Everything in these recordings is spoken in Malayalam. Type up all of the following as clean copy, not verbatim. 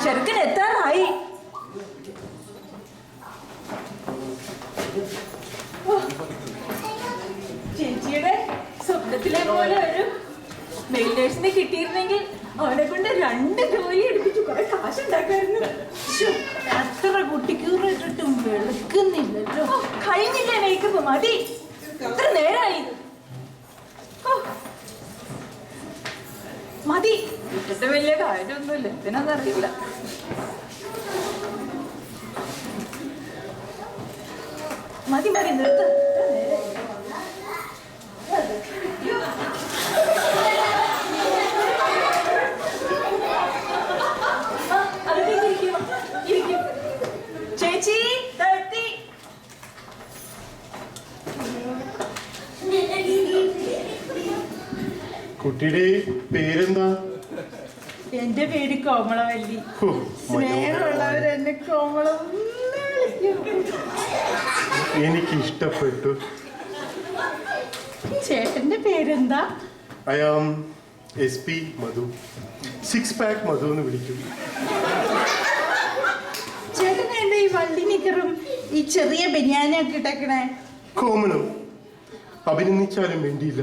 ചെറുക്കൻ എത്താറായി. ചേച്ചിയുടെ സ്വപ്നത്തിലെ പോലെ ഒരു മെയിൽ നേഴ്സിനെ കിട്ടിയിരുന്നെങ്കിൽ അവനെ കൊണ്ട് 2 ജോലി എടുപ്പിച്ചു കുറെ കാശുണ്ടാക്കായിരുന്നു. എത്ര കുട്ടിക്കൂറിട്ടിട്ടും വെളുക്കുന്നില്ലല്ലോ. കഴിഞ്ഞില്ല മേക്കപ്പ്, മതി. എത്ര നേരമായി? മതി. ഇട്ടിട്ട് വലിയ കാര്യമൊന്നുമില്ല, എന്തിനാന്നറിയില്ല. മതി മതി, നിർത്ത്. ചേച്ചി തട്ടി. കുട്ടിയുടെ പേരെന്താ? എന്റെ പേര് കോമളവല്ലി. സ്നേഹമുള്ളവരെന്നെ കോമളം. എനിക്ക് ഇഷ്ടപ്പെട്ടു. ചേട്ടന്റെ പേരെന്താ? I am SP Madhu. 6 pack Madhu എന്ന് വിളിക്കും. ചേട്ടൻ എന്റെ ഈ വള്ളി നിക്കറും ഈ ചെറിയ ബനിയാനൊക്കെ ഇട്ടേക്കണേ? കോമണം. അഭിനന്ദിച്ചാലും വേണ്ടിയില്ല,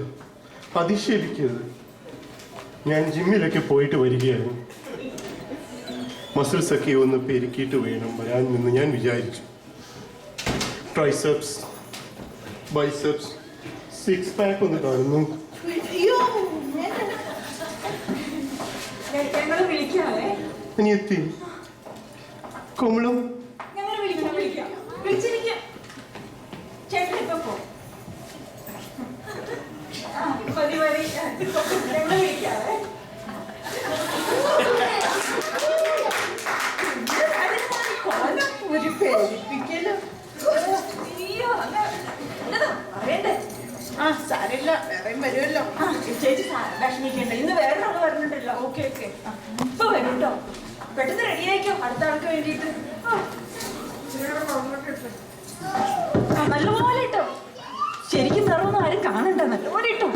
അധിക്ഷേപിക്കരുത്. ഞാൻ ജിമ്മിലൊക്കെ പോയിട്ട് വരികയാണ്. മസിൽസ് ഒക്കെ ഒന്ന് പെരുക്കിയിട്ട് വേണം വരാൻ എന്ന് ഞാൻ വിചാരിച്ചു. ട്രൈസെപ്സ്, ബൈസെപ്സ്, 6 pack ഒന്ന് കാണുന്നു. ഞങ്ങള് വിളിക്കാവേ. അനിയത്തി കോമളം. ഞങ്ങള് വിളിക്കാം. വിളിച്ചിരിക്കാം. ചേട്ടൻ ഇപ്പൊ പോ. മതി മതി, ഞങ്ങള് വിളിക്കാവേ. ഒരു പേരിപ്പിക്കലോ. അറിയണ്ടേ? സാരില്ല, വേറെയും വരുമല്ലോ. ചേച്ചി വിഷമിക്കണ്ട, ഇന്ന് വേറെ ആള് പറഞ്ഞിട്ടല്ലോ. ഓക്കെ ഇപ്പൊ വരും കേട്ടോ. പെട്ടെന്ന് റെഡി ആയിക്കോ അടുത്ത ആൾക്ക് വേണ്ടിട്ട്. നല്ലപോലെ ഇട്ടോ. ശരിക്കും നിറവൊന്നും ആരും കാണണ്ട. നല്ലപോലെ ഇട്ടോ.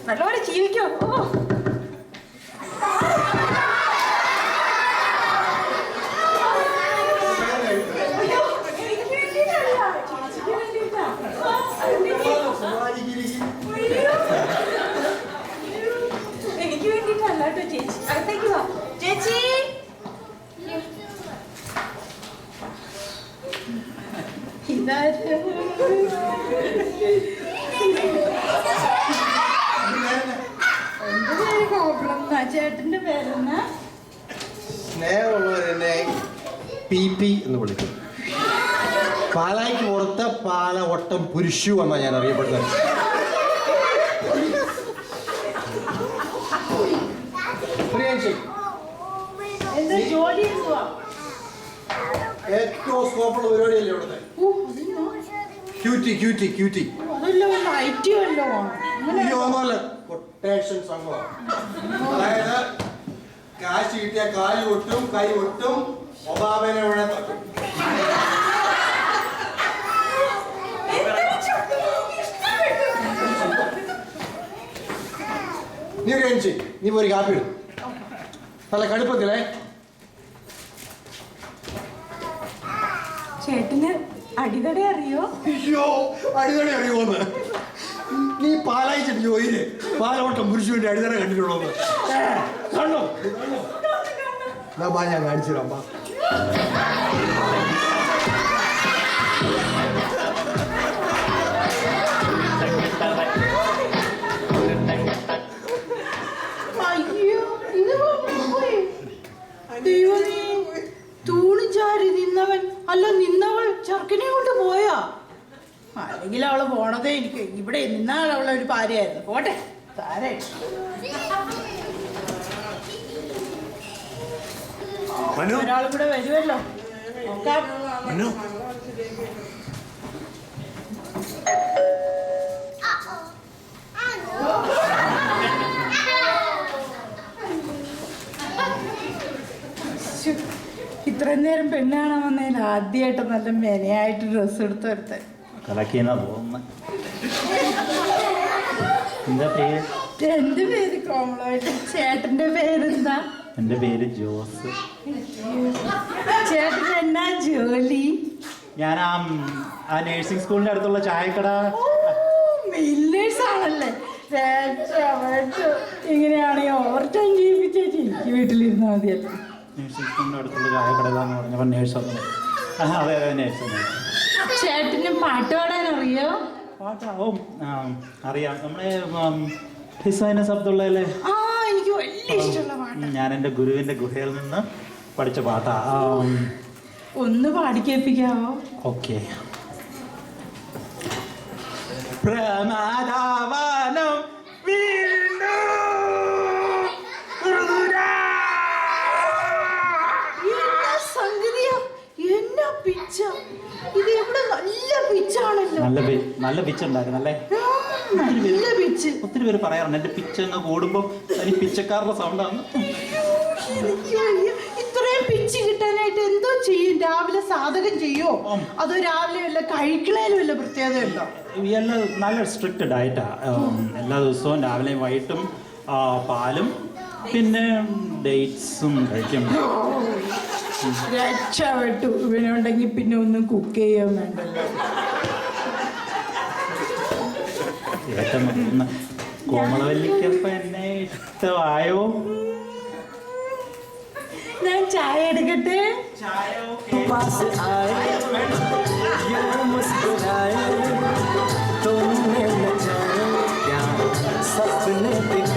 നല്ലപോലെ ജീവിക്കോ. എനിക്ക് വേണ്ടിട്ടല്ല കേട്ടോ ചേച്ചി. അകത്തേക്ക് വാ ചേച്ചി. എന്റെ പേര് കോമളം. ചേട്ടന്റെ പേരെന്നാ? സ്നേഹമുള്ളവരെന്നെ PP എന്ന് വിളിക്കും. പാലായ്ക്ക് പുറത്ത് പാല ഒട്ടം പുരുഷു എന്നാണ് ഞാൻ അറിയപ്പെടുന്നത്. എന്താ ജോലി എന്തുവാ? ഏറ്റവും സ്കോപ്പുള്ള പരിപാടിയല്ലേ ഇവിടുത്തെ? ക്യൂറ്റി. അതല്ലോ IT വല്ലോ. കൊട്ടേഷൻ സംഘം. അതായത് കാശ് കിട്ടിയ കാല് ഒട്ടും കൈ ഒട്ടും ഒബാമനെ ഇവിടെ തട്ടും. നീ ഒരു കാര്യം ചെയ്യ്, നീ ഒരു കാപ്പി ഇടും നല്ല കടുപ്പത്തിലേ. ചേട്ടന് അടിതട അറിയോ? അയ്യോ, അടിതട അറിയുമോന്ന്? നീ പാലായിച്ചിട്ട് ജോയില് പാലോട്ടം പുരുഷ വേണ്ടി അടിതട കണ്ടിട്ടുള്ളൂ. കണ്ടോ? ഞാൻ കാണിച്ചു തരാം. അയ്യോ, ഇത് ദൈവമേ, തൂണി ചാരി നിന്നവൻ അല്ല നിന്നവൾ ചെറുക്കനെ കൊണ്ട് പോയാ? അല്ലെങ്കിൽ അവള് പോണതേ എനിക്ക് ഇവിടെ നിന്നാൽ അവളെ ഒരു ഭാര്യയായിരുന്നു. പോട്ടെ, താരേ. ഒരാളും കൂടെ വരുമല്ലോ, നോക്കാം. ഇത്രയും നേരം പെണ്ണ് കാണാൻ വന്നതിൽ ആദ്യമായിട്ട് നല്ല മെനയായിട്ട് ഡ്രസ്സ് എടുത്ത് വരുത്താൻ കലക്കിയെന്നാ തോന്നുന്നത്. എന്താ പേര്? എന്റെ പേര് കോമളവല്ലി. ചേട്ടന്റെ പേരെന്താ? എൻ്റെ പേര് ജോസ്. ചേട്ടൻ എന്നാ ജോലി? ഞാൻ ആ നേഴ്സിംഗ് സ്കൂളിൻ്റെ അടുത്തുള്ള ചായക്കട. മില്ലേഴ്സ് ആണല്ലേ? രക്ഷപ്പെട്ടു. ഇങ്ങനെയാണെങ്കിൽ ഓവർ ടൈം ജീവിച്ചേച്ചി എനിക്ക് വീട്ടിലിരുന്നാൽ മതിയല്ലോ. നേഴ്സിംഗ് സ്കൂളിൻ്റെ അടുത്തുള്ള ചായക്കടയിലാന്ന് പറഞ്ഞപ്പോൾ നേഴ്സ് വന്നു. അതെ നേഴ്സ്. ചേട്ടന് പാട്ട് പാടാൻ അറിയോ? പാട്ടാവും അറിയാം. നമ്മളെ ഹിസൈനസ് അബ്ദുള്ളയിലെ ആ, എനിക്ക് വലിയ ഇഷ്ടമുള്ള പാട്ട്. ഞാൻ എൻ്റെ ഗുരുവിൻ്റെ ഗുഹയിൽ നിന്ന് പഠിച്ച പാട്ടാ. ഒന്ന് പാടിക്കേൽപ്പിക്കാവോ? ഓക്കെ. പ്രമാദാവനം സംഗതിയോ എന്നാ പിച്ച ഇത്! എവിടെ നല്ല പിച്ചാണല്ലോ. നല്ല പിച്ച് ഉണ്ടായിരുന്നു അല്ലേ? നല്ല പിച്ച്. ഒത്തിരി പേര് പറയാറുണ്ട് എൻ്റെ പിച്ച് അങ്ങ് കൂടുമ്പോൾ എനിക്ക് പിച്ചക്കാരുടെ സൗണ്ടാണ്. എനിക്ക് വയ്യ. ഇത്രയും പിച്ച് കിട്ടാനായിട്ട് എന്തോ ചെയ്യും? രാവിലെ സാധകം ചെയ്യോ? അതോ രാവിലെ വല്ല കഴിക്കണേലും വല്ല പ്രത്യേകത ഉണ്ടോ? എല്ലാം നല്ല സ്ട്രിക്റ്റ് ഡയറ്റാ. എല്ലാ ദിവസവും രാവിലെയും വൈകിട്ടും പാലും പിന്നെ ഡേറ്റ്സും കഴിക്കും. രക്ഷപ്പെട്ടു. ഇവനുണ്ടെങ്കിൽ പിന്നെ ഒന്നും കുക്ക് ചെയ്യാൻ വേണ്ടല്ലോ. കോമളവല്ലിക്കപ്പം എന്നെ ഇഷ്ടമായോ? ഞാൻ ചായ എടുക്കട്ടെ? पास आए यूं मुस्कुराए तुमने न जाने क्या सपने दिखाए